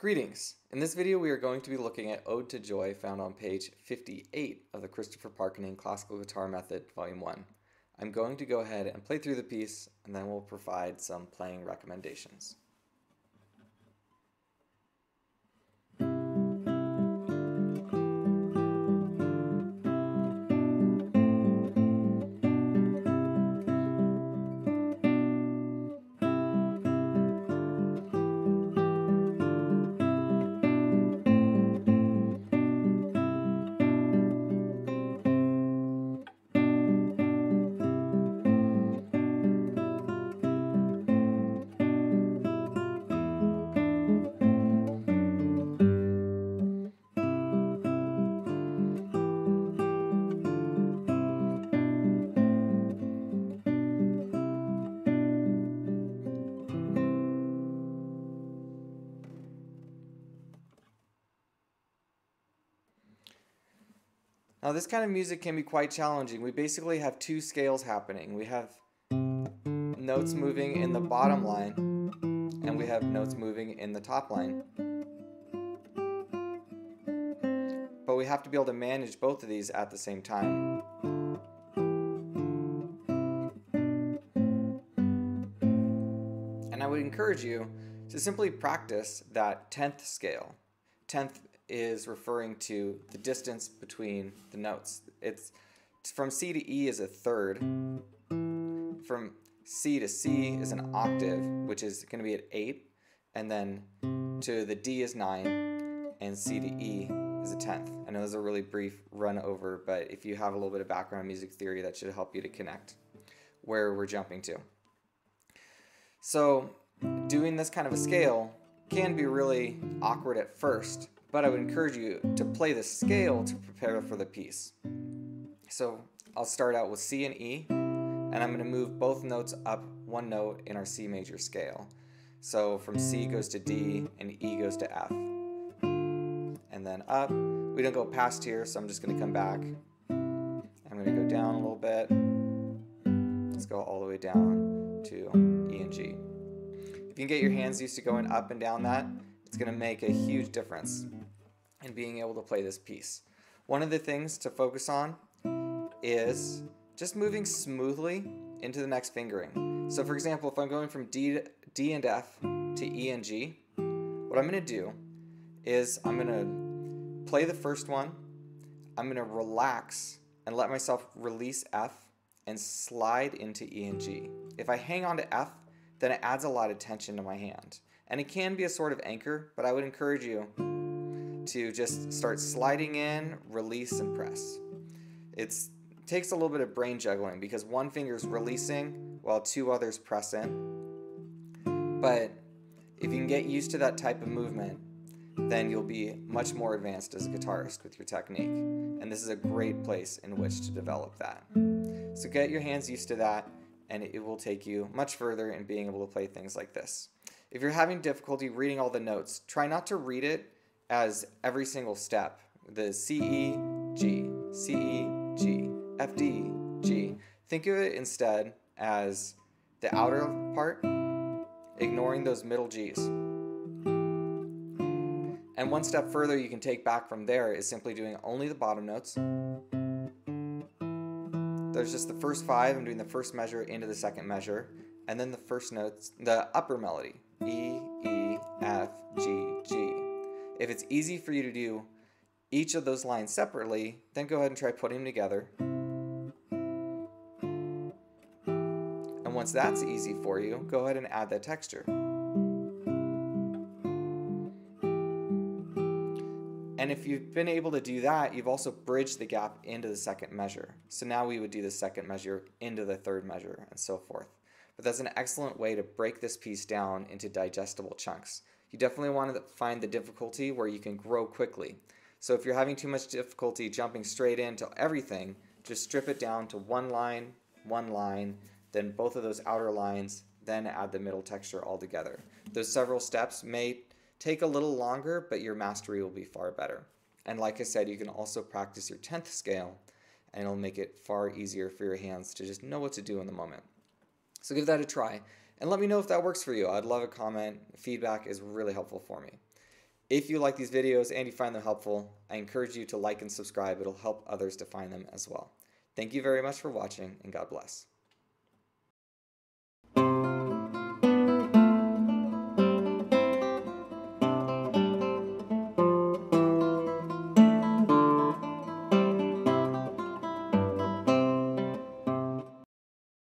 Greetings! In this video we are going to be looking at Ode to Joy found on page 58 of the Christopher Parkening Classical Guitar Method, Volume 1. I'm going to go ahead and play through the piece and then we'll provide some playing recommendations. Now this kind of music can be quite challenging. We basically have two scales happening. We have notes moving in the bottom line and we have notes moving in the top line. But we have to be able to manage both of these at the same time. And I would encourage you to simply practice that 10th scale. 10th is referring to the distance between the notes. It's from C to E is a third. From C to C is an octave, which is going to be at 8, and then to the D is 9, and C to E is a 10th. I know this is a really brief run over, but if you have a little bit of background music theory, that should help you to connect where we're jumping to. So doing this kind of a scale can be really awkward at first, but I would encourage you to play the scale to prepare for the piece. So I'll start out with C and E, and I'm going to move both notes up one note in our C major scale. So from C goes to D and E goes to F. And then up. We don't go past here, so I'm just going to come back. I'm going to go down a little bit. Let's go all the way down to E and G. If you can get your hands used to going up and down that, it's going to make a huge difference in being able to play this piece. One of the things to focus on is just moving smoothly into the next fingering. So for example, if I'm going from D and F to E and G, what I'm going to do is I'm going to play the first one, I'm going to relax and let myself release F and slide into E and G. If I hang on to F, then it adds a lot of tension to my hand. And it can be a sort of anchor, but I would encourage you to just start sliding in, release, and press. It takes a little bit of brain juggling because one finger is releasing while two others press in. But if you can get used to that type of movement, then you'll be much more advanced as a guitarist with your technique. And this is a great place in which to develop that. So get your hands used to that, and it will take you much further in being able to play things like this. If you're having difficulty reading all the notes, try not to read it as every single step. The C, E, G, C, E, G, F, D, G. Think of it instead as the outer part, ignoring those middle Gs. And one step further you can take back from there is simply doing only the bottom notes. There's just the first 5, I'm doing the first measure into the second measure, and then the first notes, the upper melody, E, E, F, G, G. If it's easy for you to do each of those lines separately, then go ahead and try putting them together. And once that's easy for you, go ahead and add that texture. And if you've been able to do that, you've also bridged the gap into the second measure. So now we would do the second measure into the third measure and so forth. But that's an excellent way to break this piece down into digestible chunks. You definitely want to find the difficulty where you can grow quickly. So if you're having too much difficulty jumping straight into everything, just strip it down to one line, then both of those outer lines, then add the middle texture all together. Those several steps may take a little longer, but your mastery will be far better. And like I said, you can also practice your 10th scale, and it'll make it far easier for your hands to just know what to do in the moment. So give that a try, and let me know if that works for you. I'd love a comment. Feedback is really helpful for me. If you like these videos and you find them helpful, I encourage you to like and subscribe. It'll help others to find them as well. Thank you very much for watching, and God bless.